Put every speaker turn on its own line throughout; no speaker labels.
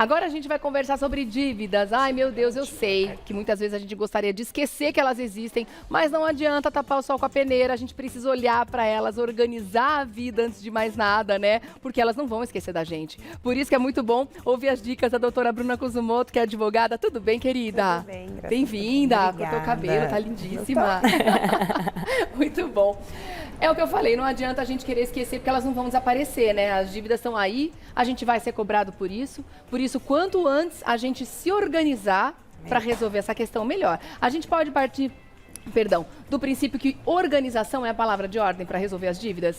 Agora a gente vai conversar sobre dívidas. Ai, meu Deus, eu sei que muitas vezes a gente gostaria de esquecer que elas existem, mas não adianta tapar o sol com a peneira, a gente precisa olhar para elas, organizar a vida antes de mais nada, né? Porque elas não vão esquecer da gente. Por isso que é muito bom ouvir as dicas da doutora Bruna Kuzumoto, que é advogada. Tudo bem, querida?
Tudo bem, graças
Bem-vinda,
a Deus.
cortou o cabelo, tá lindíssima. Muito bom. É o que eu falei, não adianta a gente querer esquecer, porque elas não vão desaparecer, né? As dívidas estão aí, a gente vai ser cobrado por isso. Por isso, quanto antes a gente se organizar para resolver essa questão, melhor. A gente pode partir, do princípio que organização é a palavra de ordem para resolver as dívidas?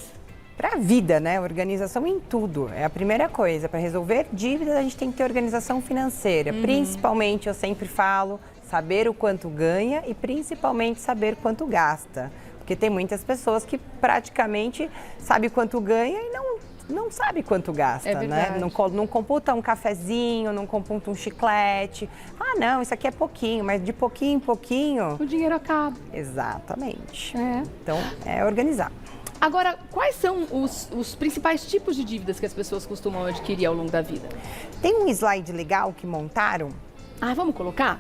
Para a vida, né? Organização em tudo. É a primeira coisa. Para resolver dívidas, a gente tem que ter organização financeira. Principalmente, eu sempre falo, saber o quanto ganha e principalmente saber quanto gasta. Porque tem muitas pessoas que praticamente sabem quanto ganha e não sabe quanto gasta, né? Não computa um cafezinho, não computa um chiclete. Ah, não, isso aqui é pouquinho, mas de pouquinho em pouquinho...
O dinheiro acaba.
Exatamente. Então, é organizar.
Agora, quais são os principais tipos de dívidas que as pessoas costumam adquirir ao longo da vida?
Tem um slide legal que montaram.
Ah, vamos colocar?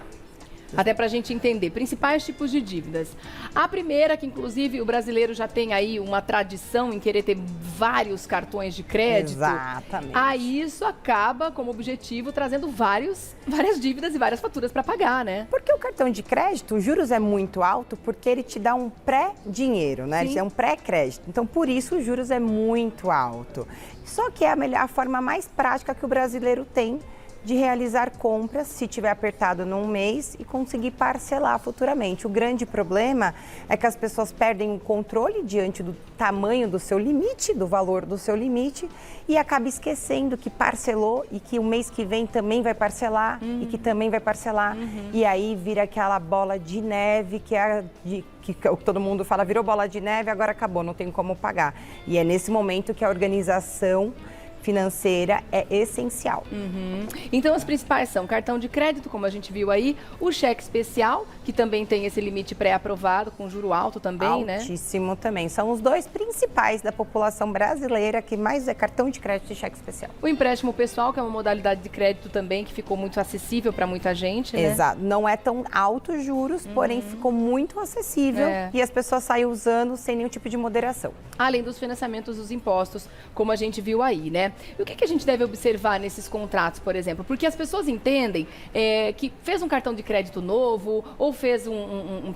Até para a gente entender, principais tipos de dívidas. A primeira, que inclusive o brasileiro já tem aí uma tradição em querer ter vários cartões de crédito.
Exatamente.
Aí isso acaba como objetivo trazendo várias dívidas e várias faturas para pagar, né?
Porque o cartão de crédito, os juros é muito alto porque ele te dá um pré-dinheiro, né? Ele te dá um pré-crédito. Então, por isso, os juros é muito alto. Só que é a forma mais prática que o brasileiro tem de realizar compras, se tiver apertado num mês, e conseguir parcelar futuramente. O grande problema é que as pessoas perdem o controle diante do tamanho do seu limite, do valor do seu limite, e acaba esquecendo que parcelou e que o mês que vem também vai parcelar e que também vai parcelar. E aí vira aquela bola de neve que todo mundo fala, virou bola de neve, agora acabou, não tem como pagar. E é nesse momento que a organização financeira é essencial.
Então, as principais são cartão de crédito, como a gente viu aí, o cheque especial, que também tem esse limite pré-aprovado, com juro alto também, né?
Altíssimo também. São os dois principais da população brasileira, que mais é cartão de crédito e cheque especial.
O empréstimo pessoal, que é uma modalidade de crédito também, que ficou muito acessível para muita gente, né?
Exato. Não é tão alto os juros, porém ficou muito acessível e as pessoas saem usando sem nenhum tipo de moderação.
Além dos financiamentos dos impostos, como a gente viu aí, né? E o que a gente deve observar nesses contratos, por exemplo? Porque as pessoas entendem que fez um cartão de crédito novo ou fez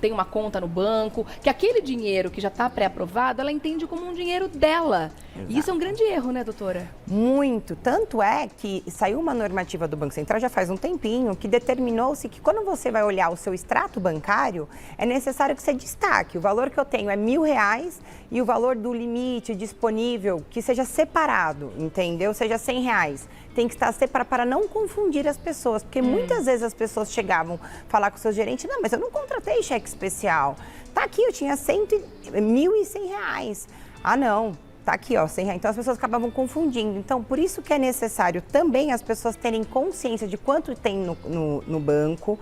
tem uma conta no banco, que aquele dinheiro que já está pré-aprovado, ela entende como um dinheiro dela. Exato. E isso é um grande erro, né, doutora?
Muito. Tanto é que saiu uma normativa do Banco Central já faz um tempinho que determinou-se que quando você vai olhar o seu extrato bancário, é necessário que você destaque. O valor que eu tenho é R$1.000 e o valor do limite disponível que seja separado, entendeu? Seja R$100. Tem que estar separado para não confundir as pessoas, porque muitas vezes as pessoas chegavam a falar com o seu gerente, não, mas eu não contratei cheque especial. Tá aqui, eu tinha R$1.100. Ah, não. Tá aqui, ó, R$100. Então, as pessoas acabavam confundindo. Então, por isso que é necessário também as pessoas terem consciência de quanto tem no banco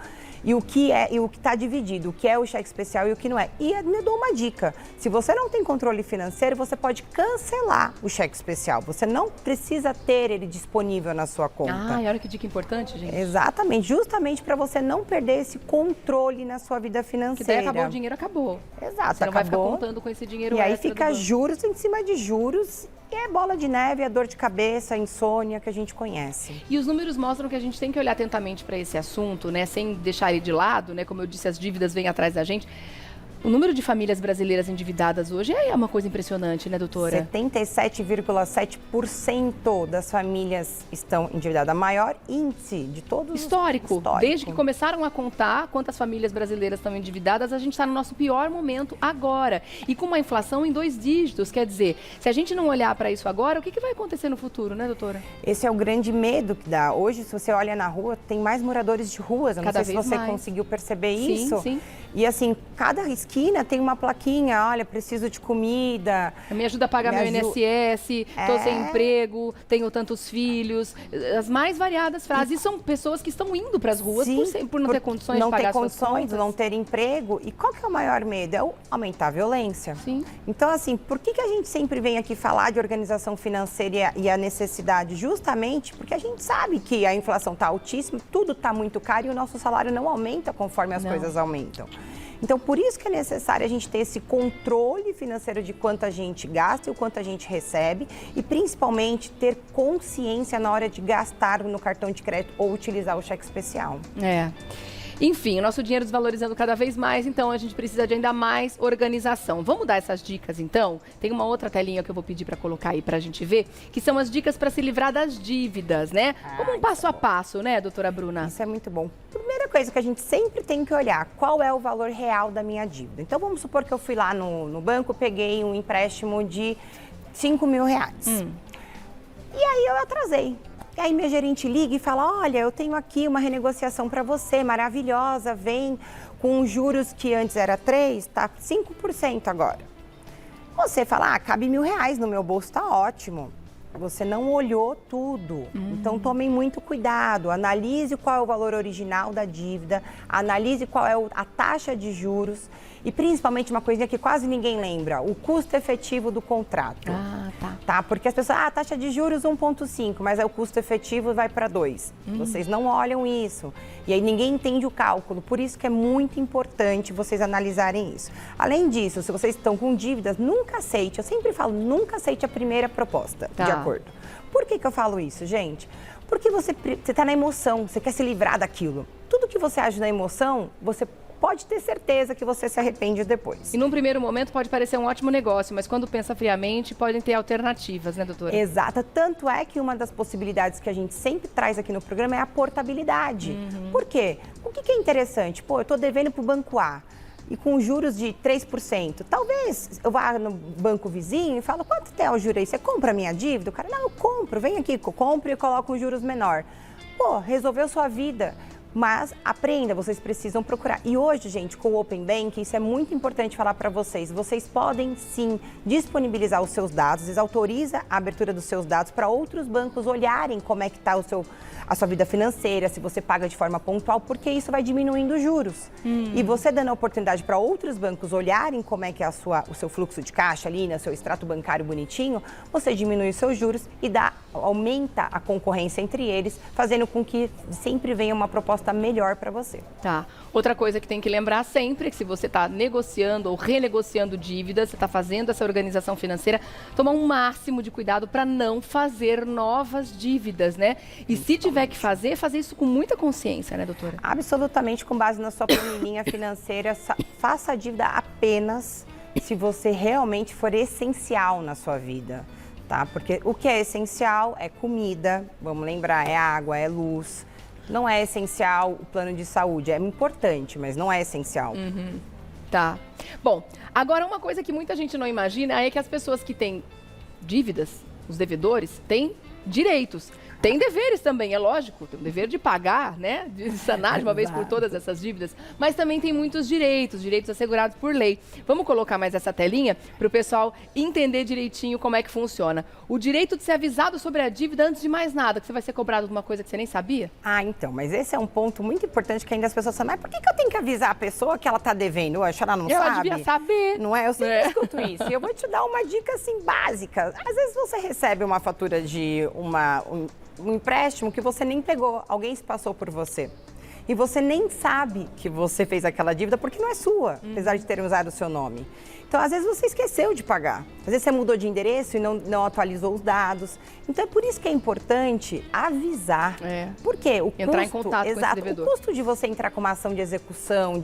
e o que está dividido, o que é o cheque especial e o que não é. E eu dou uma dica, se você não tem controle financeiro, você pode cancelar o cheque especial. Você não precisa ter ele disponível na sua conta.
Ah, e olha que dica importante, gente.
Exatamente, justamente para você não perder esse controle na sua vida financeira.
Que daí acabou o dinheiro, acabou.
Exato,
você não vai ficar contando com esse dinheiro extra.
E aí fica juros em cima de juros. E é bola de neve, é dor de cabeça, insônia que a gente conhece.
E os números mostram que a gente tem que olhar atentamente para esse assunto, né? Sem deixar ele de lado, né? Como eu disse, as dívidas vêm atrás da gente. O número de famílias brasileiras endividadas hoje é uma coisa impressionante, né, doutora?
77,7% das famílias estão endividadas. Maior índice de todos
Histórico. Desde que começaram a contar quantas famílias brasileiras estão endividadas, a gente está no nosso pior momento agora. E com uma inflação em 2 dígitos. Quer dizer, se a gente não olhar para isso agora, o que vai acontecer no futuro, né, doutora?
Esse é o grande medo que dá. Hoje, se você olha na rua, tem mais moradores de ruas. Eu não sei se você conseguiu perceber isso.
Sim.
E assim, cada esquina tem uma plaquinha, olha, preciso de comida.
Me ajuda a pagar meu INSS, tô sem emprego, tenho tantos filhos. As mais variadas frases. E são pessoas que estão indo para as ruas por não ter condições de pagar suas contas.
Não ter emprego. E qual que é o maior medo? É aumentar a violência.
Sim.
Então, assim, por que a gente sempre vem aqui falar de organização financeira e a necessidade? Justamente porque a gente sabe que a inflação está altíssima, tudo está muito caro e o nosso salário não aumenta conforme as coisas aumentam. Então, por isso que é necessário a gente ter esse controle financeiro de quanto a gente gasta e o quanto a gente recebe e, principalmente, ter consciência na hora de gastar no cartão de crédito ou utilizar o cheque especial.
Enfim, o nosso dinheiro desvalorizando cada vez mais, então a gente precisa de ainda mais organização. Vamos dar essas dicas, então? Tem uma outra telinha que eu vou pedir para colocar aí para a gente ver, que são as dicas para se livrar das dívidas, né? Como um passo a passo, né, doutora Bruna?
Isso é muito bom. Primeira coisa que a gente sempre tem que olhar, qual é o valor real da minha dívida? Então, vamos supor que eu fui lá no banco, peguei um empréstimo de R$5.000. E aí eu atrasei. E aí minha gerente liga e fala, olha, eu tenho aqui uma renegociação para você, maravilhosa, vem com juros que antes era 3%, tá 5% agora. Você fala, cabe R$1.000 no meu bolso, tá ótimo. Você não olhou tudo. Então, tomem muito cuidado. Analise qual é o valor original da dívida, analise qual é a taxa de juros e, principalmente, uma coisinha que quase ninguém lembra, o custo efetivo do contrato. Tá? Porque as pessoas, taxa de juros 1,5, mas aí o custo efetivo vai para 2. Vocês não olham isso. E aí ninguém entende o cálculo. Por isso que é muito importante vocês analisarem isso. Além disso, se vocês estão com dívidas, nunca aceite. Eu sempre falo, nunca aceite a primeira proposta de acordo. Por que eu falo isso, gente? Porque você está na emoção, você quer se livrar daquilo. Tudo que você age na emoção, você pode ter certeza que você se arrepende depois.
E num primeiro momento pode parecer um ótimo negócio, mas quando pensa friamente, podem ter alternativas, né, doutora?
Exato. Tanto é que uma das possibilidades que a gente sempre traz aqui no programa é a portabilidade. Por quê? O que é interessante? Pô, eu estou devendo para o Banco A e com juros de 3%. Talvez eu vá no banco vizinho e falo, quanto tem o juro aí? Você compra a minha dívida? O cara, não, eu compro. Vem aqui, eu compro e coloco um juros menor. Pô, resolveu sua vida. Mas aprenda, vocês precisam procurar. E hoje, gente, com o Open Bank, isso é muito importante falar para vocês. Vocês podem, sim, disponibilizar os seus dados. Vocês autorizam a abertura dos seus dados para outros bancos olharem como é que está a sua vida financeira, se você paga de forma pontual, porque isso vai diminuindo os juros. E você dando a oportunidade para outros bancos olharem como é que é o seu fluxo de caixa ali, né, seu extrato bancário bonitinho, você diminui os seus juros e aumenta a concorrência entre eles, fazendo com que sempre venha uma proposta melhor para você.
Tá. Outra coisa que tem que lembrar sempre é que se você está negociando ou renegociando dívidas, você está fazendo essa organização financeira, tomar um máximo de cuidado para não fazer novas dívidas, né? E se tiver que fazer isso com muita consciência, né, doutora?
Absolutamente, com base na sua planilha financeira, faça a dívida apenas se você realmente for essencial na sua vida, tá? Porque o que é essencial é comida, vamos lembrar, é água, é luz. Não é essencial o plano de saúde, é importante, mas não é essencial.
Tá. Bom, agora uma coisa que muita gente não imagina é que as pessoas que têm dívidas, os devedores, têm direitos. Tem deveres também, é lógico, tem o dever de pagar, né, de sanar de uma vez por todas essas dívidas, mas também tem muitos direitos assegurados por lei. Vamos colocar mais essa telinha para o pessoal entender direitinho como é que funciona. O direito de ser avisado sobre a dívida antes de mais nada, que você vai ser cobrado de uma coisa que você nem sabia?
Então, mas esse é um ponto muito importante que ainda as pessoas falam, mas por que eu tenho que avisar a pessoa que ela está devendo? Eu acho que ela não sabe.
Ela devia saber.
Não é? Eu sempre escuto isso. E eu vou te dar uma dica, assim, básica. Às vezes você recebe uma fatura de um empréstimo que você nem pegou, alguém se passou por você. E você nem sabe que você fez aquela dívida porque não é sua, apesar de terem usado o seu nome. Então, às vezes você esqueceu de pagar. Às vezes você mudou de endereço e não atualizou os dados. Então, é por isso que é importante avisar. Por quê?
Entrar em contato com esse devedor.
O custo de você entrar com uma ação de execução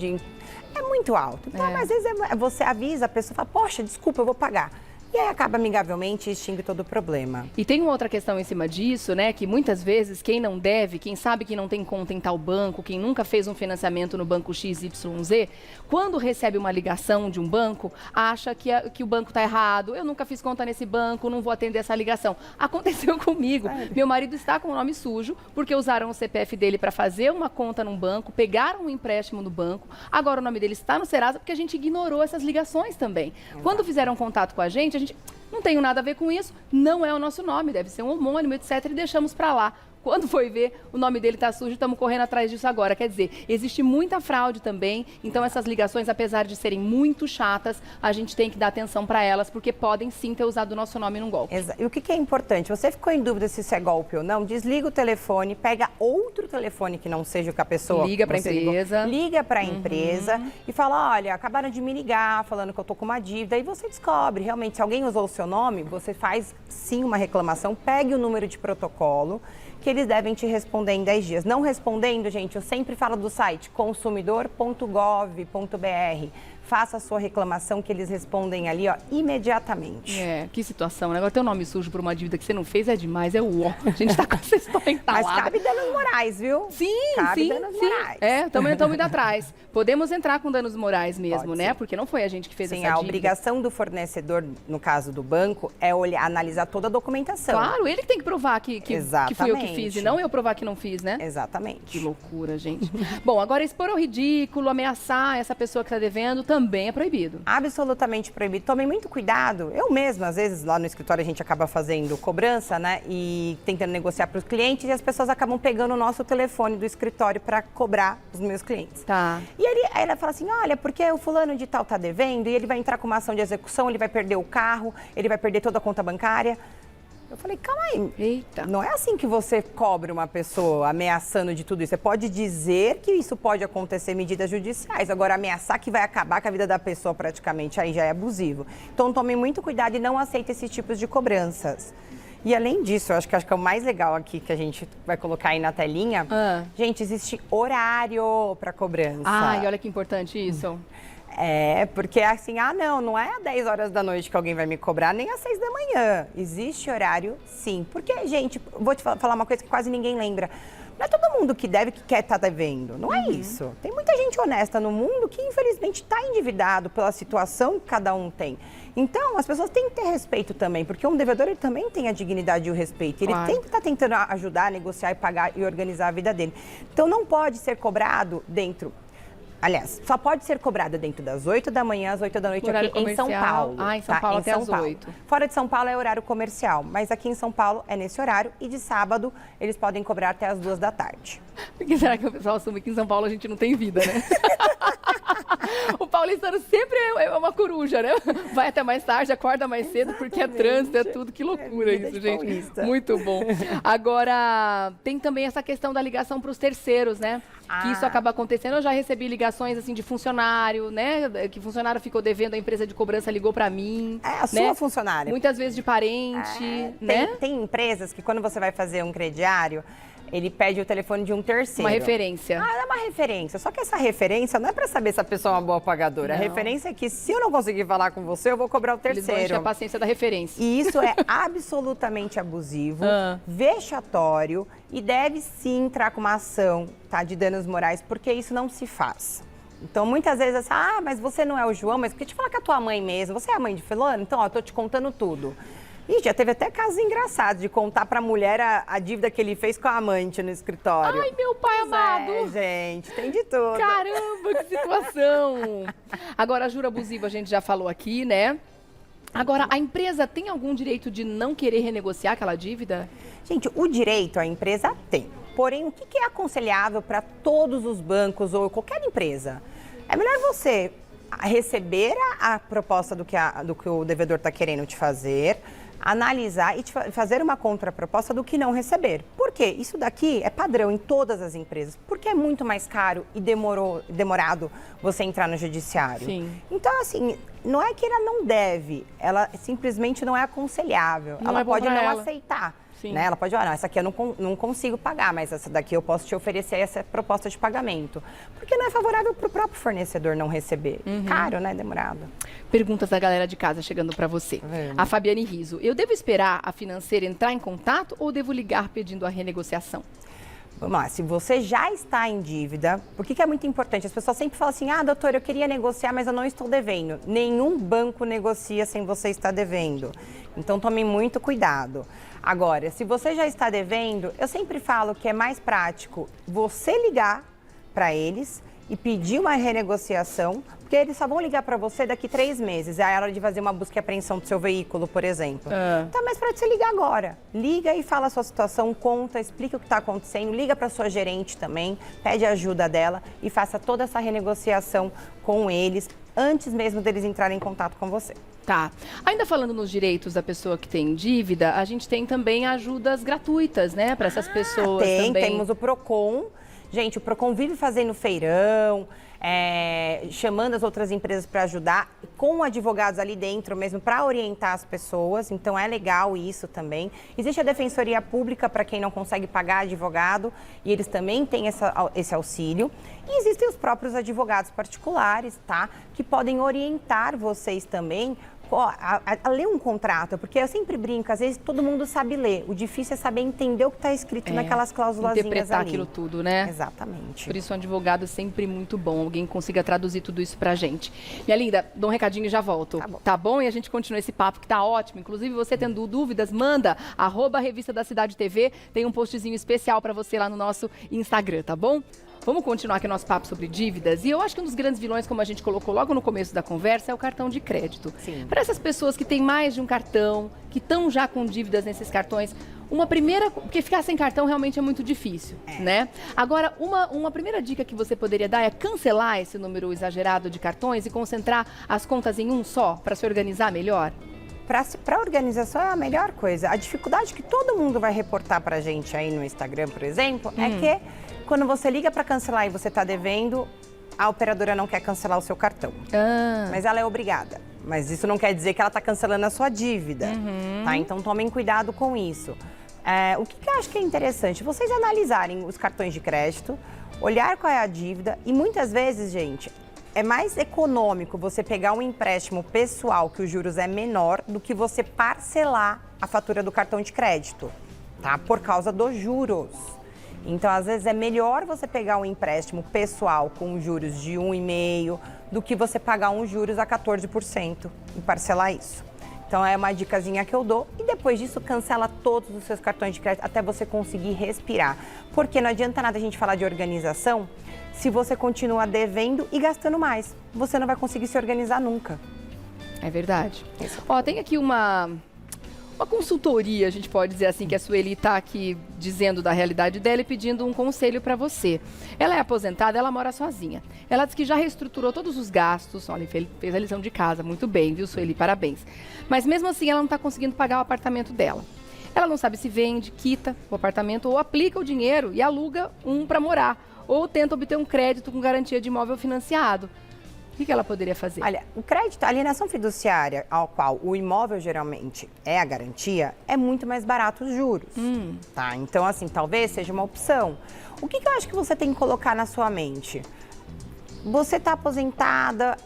é muito alto. Então, às vezes você avisa a pessoa e fala, poxa, desculpa, eu vou pagar. E aí acaba amigavelmente e extingue todo o problema.
E tem uma outra questão em cima disso, né? Que muitas vezes quem não deve, quem sabe que não tem conta em tal banco, quem nunca fez um financiamento no banco XYZ, quando recebe uma ligação de um banco, acha que o banco está errado. Eu nunca fiz conta nesse banco, não vou atender essa ligação. Aconteceu comigo. Meu marido está com o nome sujo, porque usaram o CPF dele para fazer uma conta num banco, pegaram um empréstimo no banco. Agora o nome dele está no Serasa porque a gente ignorou essas ligações também. Quando fizeram contato com a gente não tem nada a ver com isso, não é o nosso nome, deve ser um homônimo, etc. E deixamos para lá. Quando foi ver, o nome dele está sujo, estamos correndo atrás disso agora. Quer dizer, existe muita fraude também, então essas ligações, apesar de serem muito chatas, a gente tem que dar atenção para elas, porque podem sim ter usado o nosso nome num golpe.
E o que é importante? Você ficou em dúvida se isso é golpe ou não? Desliga o telefone, pega outro telefone que não seja o que a pessoa...
Liga para a empresa.
Liga para a empresa e fala, olha, acabaram de me ligar, falando que eu tô com uma dívida. Aí você descobre, realmente, se alguém usou o seu nome, você faz sim uma reclamação, pegue o número de protocolo, que eles devem te responder em 10 dias. Não respondendo, gente, eu sempre falo do site consumidor.gov.br. Faça a sua reclamação que eles respondem ali, ó, imediatamente.
Que situação, né? Agora ter o nome sujo por uma dívida que você não fez é demais, é o ó. A gente tá com essa história entalada.
Mas cabe danos morais, viu?
Sim,
danos morais.
Também estamos indo atrás. Podemos entrar com danos morais mesmo,
Pode
né?
ser.
Porque não foi a gente que fez essa
dívida.
dívida.
A obrigação do fornecedor, no caso do banco, é analisar toda a documentação.
Claro, ele que tem que provar que fui eu que fiz e não eu provar que não fiz, né?
Exatamente.
Que loucura, gente. Bom, agora expor ao ridículo, ameaçar essa pessoa que está devendo também é proibido.
Absolutamente proibido. Tomem muito cuidado. Eu mesma, às vezes, lá no escritório a gente acaba fazendo cobrança, né? E tentando negociar para os clientes e as pessoas acabam pegando o nosso telefone do escritório para cobrar os meus clientes.
Tá.
E aí ela fala assim, olha, porque o fulano de tal tá devendo e ele vai entrar com uma ação de execução, ele vai perder o carro, ele vai perder toda a conta bancária. Eu falei, calma aí.
Eita.
Não é assim que você cobra uma pessoa ameaçando de tudo isso. Você pode dizer que isso pode acontecer, medidas judiciais. Agora, ameaçar que vai acabar com a vida da pessoa praticamente, aí já é abusivo. Então, tome muito cuidado e não aceite esses tipos de cobranças. E além disso, eu acho que é o mais legal aqui que a gente vai colocar aí na telinha. Gente, existe horário para cobrança.
Ai, olha que importante isso.
Porque assim, não é às 10 horas da noite que alguém vai me cobrar, nem às 6 da manhã. Existe horário, sim. Porque, gente, vou te falar uma coisa que quase ninguém lembra. Não é todo mundo que deve que quer estar devendo, não é isso. Tem muita gente honesta no mundo que, infelizmente, está endividado pela situação que cada um tem. Então, as pessoas têm que ter respeito também, porque um devedor ele também tem a dignidade e o respeito. Ele sempre está tentando ajudar, negociar e pagar e organizar a vida dele. Então, não pode ser cobrado dentro... Aliás, só pode ser cobrada dentro das 8 da manhã às 8 da noite aqui em São Paulo.
Em São Paulo até às 8.
Fora de São Paulo é horário comercial, mas aqui em São Paulo é nesse horário e de sábado eles podem cobrar até às 2 da tarde.
Por que será que o pessoal assume que em São Paulo a gente não tem vida, né? O paulistano sempre é uma coruja, né? Vai até mais tarde, acorda mais cedo, porque é trânsito, é tudo. Que loucura isso, gente.
Paulista.
Muito bom. Agora, tem também essa questão da ligação para os terceiros, né? Que isso acaba acontecendo. Eu já recebi ligações assim de funcionário, né? Que funcionário ficou devendo, a empresa de cobrança ligou para mim.
A sua funcionária.
Muitas vezes de parente, né?
Tem empresas que quando você vai fazer um crediário, ele pede o telefone de um terceiro.
Uma referência.
É uma referência. Só que essa referência não é para saber se a pessoa é uma boa pagadora.
Não.
A referência é que se eu não conseguir falar com você, eu vou cobrar o terceiro.
Eles vão encher a paciência da referência.
E isso é absolutamente abusivo, vexatório e deve sim entrar com uma ação, tá, de danos morais, porque isso não se faz. Então, muitas vezes, assim, mas você não é o João, mas por que te falar com a tua mãe mesmo? Você é a mãe de fulano? Então, ó, eu tô te contando tudo. E já teve até casos engraçados de contar pra mulher a dívida que ele fez com a amante no escritório.
Ai, meu pai amado!
Gente, tem de tudo.
Caramba, que situação! Agora, a juro abusivo a gente já falou aqui, né? Agora, a empresa tem algum direito de não querer renegociar aquela dívida?
Gente, o direito a empresa tem. Porém, o que é aconselhável para todos os bancos ou qualquer empresa? É melhor você receber a proposta do que o devedor está querendo te fazer, analisar e fazer uma contraproposta do que não receber. Por quê? Isso daqui é padrão em todas as empresas, porque é muito mais caro e demorado você entrar no judiciário.
Sim.
Então, assim, não é que ela não deve, ela simplesmente não é aconselhável.
Não
ela
é bom
pode
pra
não
ela.
aceitar.
Sim.
Né? Ela pode falar, não, essa aqui eu não consigo pagar, mas essa daqui eu posso te oferecer essa proposta de pagamento. Porque não é favorável para o próprio fornecedor não receber. Caro, né? Demorado.
Perguntas da galera de casa chegando para você. A Fabiane Riso, eu devo esperar a financeira entrar em contato ou devo ligar pedindo a renegociação?
Vamos lá, se você já está em dívida, por que é muito importante? As pessoas sempre falam assim, doutor, eu queria negociar, mas eu não estou devendo. Nenhum banco negocia sem você estar devendo. Então, tome muito cuidado. Agora, se você já está devendo, eu sempre falo que é mais prático você ligar para eles e pedir uma renegociação, porque eles só vão ligar para você daqui 3 meses. É a hora de fazer uma busca e apreensão do seu veículo, por exemplo. Então é mais prático você ligar agora. Liga e fala a sua situação, conta, explica o que está acontecendo, liga para sua gerente também, pede ajuda dela e faça toda essa renegociação com eles antes mesmo deles entrarem em contato com você.
Tá. Ainda falando nos direitos da pessoa que tem dívida, a gente tem também ajudas gratuitas, né, para essas pessoas também.
Temos o Procon. Gente, o Procon vive fazendo feirão, chamando as outras empresas para ajudar, com advogados ali dentro mesmo, para orientar as pessoas. Então, é legal isso também. Existe a Defensoria Pública para quem não consegue pagar advogado, e eles também têm esse auxílio. E existem os próprios advogados particulares, tá? Que podem orientar vocês também a ler um contrato, porque eu sempre brinco, às vezes todo mundo sabe ler, o difícil é saber entender o que está escrito naquelas cláusulazinhas ali.
Interpretar aquilo tudo, né?
Exatamente.
Por isso um advogado é sempre muito bom, alguém consiga traduzir tudo isso pra gente. Minha linda, dou um recadinho e já volto. Tá bom? E a gente continua esse papo que tá ótimo. Inclusive, você tendo dúvidas, manda @Revista da Cidade TV, tem um postzinho especial pra você lá no nosso Instagram, tá bom? Vamos continuar aqui o nosso papo sobre dívidas. E eu acho que um dos grandes vilões, como a gente colocou logo no começo da conversa, é o cartão de crédito. Para essas pessoas que têm mais de um cartão, que estão já com dívidas nesses cartões, porque ficar sem cartão realmente é muito difícil, né? Agora, uma primeira dica que você poderia dar é cancelar esse número exagerado de cartões e concentrar as contas em um só, para se organizar melhor?
Para a organização é a melhor coisa. A dificuldade que todo mundo vai reportar para a gente aí no Instagram, por exemplo, é que quando você liga para cancelar e você está devendo, a operadora não quer cancelar o seu cartão. Mas ela é obrigada. Mas isso não quer dizer que ela está cancelando a sua dívida, tá? Então tomem cuidado com isso. O que eu acho que é interessante? Vocês analisarem os cartões de crédito, olhar qual é a dívida e muitas vezes, gente, é mais econômico você pegar um empréstimo pessoal que os juros é menor do que você parcelar a fatura do cartão de crédito, tá? Por causa dos juros. Então, às vezes, é melhor você pegar um empréstimo pessoal com juros de 1,5% do que você pagar uns juros a 14% e parcelar isso. Então, é uma dicasinha que eu dou. E depois disso, cancela todos os seus cartões de crédito até você conseguir respirar. Porque não adianta nada a gente falar de organização se você continua devendo e gastando mais. Você não vai conseguir se organizar nunca.
É verdade. Ó, tem aqui uma consultoria, a gente pode dizer assim, que a Sueli está aqui dizendo da realidade dela e pedindo um conselho para você. Ela é aposentada, ela mora sozinha. Ela diz que já reestruturou todos os gastos, olha, fez a lição de casa, muito bem, viu, Sueli? Parabéns. Mas mesmo assim, ela não está conseguindo pagar o apartamento dela. Ela não sabe se vende, quita o apartamento ou aplica o dinheiro e aluga um para morar. Ou tenta obter um crédito com garantia de imóvel financiado. O que ela poderia fazer?
Olha, o crédito, a alienação fiduciária, ao qual o imóvel geralmente é a garantia, é muito mais barato os juros, tá? Então, assim, talvez seja uma opção. O que eu acho que você tem que colocar na sua mente? Você está aposentada,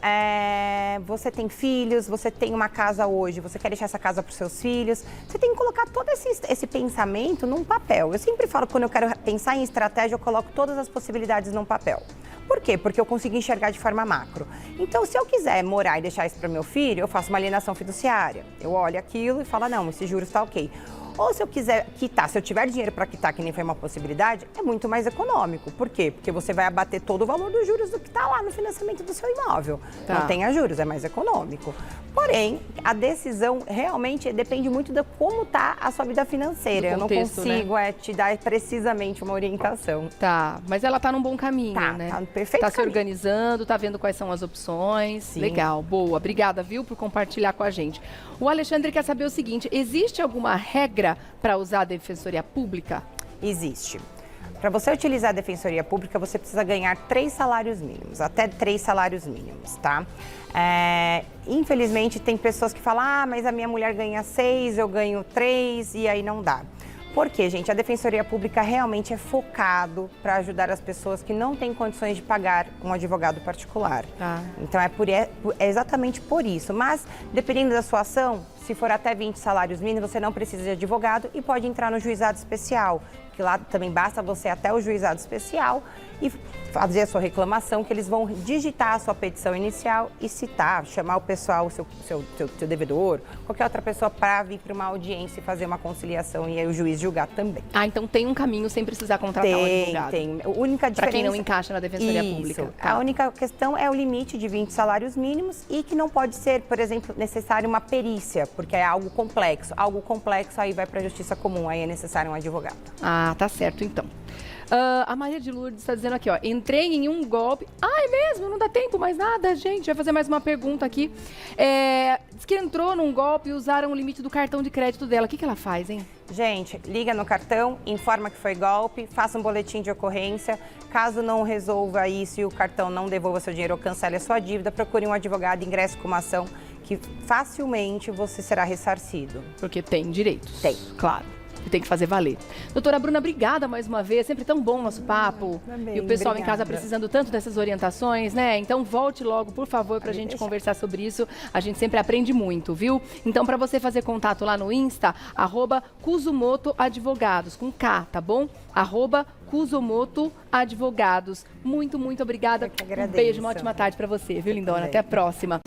você tem filhos, você tem uma casa hoje, você quer deixar essa casa para os seus filhos. Você tem que colocar todo esse pensamento num papel. Eu sempre falo que quando eu quero pensar em estratégia, eu coloco todas as possibilidades num papel. Por quê? Porque eu consigo enxergar de forma macro. Então, se eu quiser morar e deixar isso para meu filho, eu faço uma alienação fiduciária. Eu olho aquilo e falo, não, esse juros está ok. Ou se eu quiser quitar, se eu tiver dinheiro para quitar, que nem foi uma possibilidade, é muito mais econômico. Por quê? Porque você vai abater todo o valor dos juros do que está lá no financiamento do seu imóvel. Tá. Não tenha juros, é mais econômico. Porém, a decisão realmente depende muito de como está a sua vida financeira. Eu não consigo te dar precisamente uma orientação.
Tá, mas ela está num bom caminho, né?
Tá no perfeito
caminho. Está se organizando, está vendo quais são as opções. Sim. Legal, boa. Obrigada, viu, por compartilhar com a gente. O Alexandre quer saber o seguinte, existe alguma regra para usar a Defensoria Pública?
Existe. Para você utilizar a Defensoria Pública, você precisa ganhar 3 salários mínimos, até 3 salários mínimos, tá? Infelizmente, tem pessoas que falam, mas a minha mulher ganha 6, eu ganho 3 e aí não dá. Porque, gente, a Defensoria Pública realmente é focado para ajudar as pessoas que não têm condições de pagar um advogado particular.
Tá.
Então, é exatamente por isso. Mas, dependendo da sua ação, se for até 20 salários mínimos, você não precisa de advogado e pode entrar no juizado especial. Que lá também basta você ir até o juizado especial e fazer a sua reclamação, que eles vão digitar a sua petição inicial e citar, chamar o pessoal, o seu devedor, qualquer outra pessoa para vir para uma audiência e fazer uma conciliação e aí o juiz julgar também.
Ah, então tem um caminho sem precisar contratar um advogado.
Tem. A única diferença...
Para quem não encaixa na Defensoria Pública. Tá.
A única questão é o limite de 20 salários mínimos e que não pode ser, por exemplo, necessário uma perícia, porque é algo complexo. Algo complexo aí vai para a justiça comum, aí é necessário um advogado.
Ah, tá certo então. A Maria de Lourdes está dizendo aqui, ó, entrei em um golpe. Ah, é mesmo? Não dá tempo mais nada, gente. Vai fazer mais uma pergunta aqui. Diz que entrou num golpe e usaram o limite do cartão de crédito dela. O que ela faz, hein?
Gente, liga no cartão, informa que foi golpe, faça um boletim de ocorrência. Caso não resolva isso e o cartão não devolva seu dinheiro ou cancele a sua dívida, procure um advogado e ingresse com uma ação que facilmente você será ressarcido.
Porque tem direitos.
Tem.
Claro. E tem que fazer valer. Doutora Bruna, obrigada mais uma vez. Sempre tão bom o nosso papo.
Também,
e o pessoal
obrigada.
em casa precisando tanto dessas orientações, né? Então volte logo, por favor, pra gente conversar sobre isso. A gente sempre aprende muito, viu? Então, para você fazer contato lá no Insta, @Kuzumoto Advogados, com K, tá bom? @Kuzumoto Advogados. Muito, muito obrigada.
Eu que agradeço.
Um beijo, uma ótima tarde para você, viu, lindona? Até a próxima.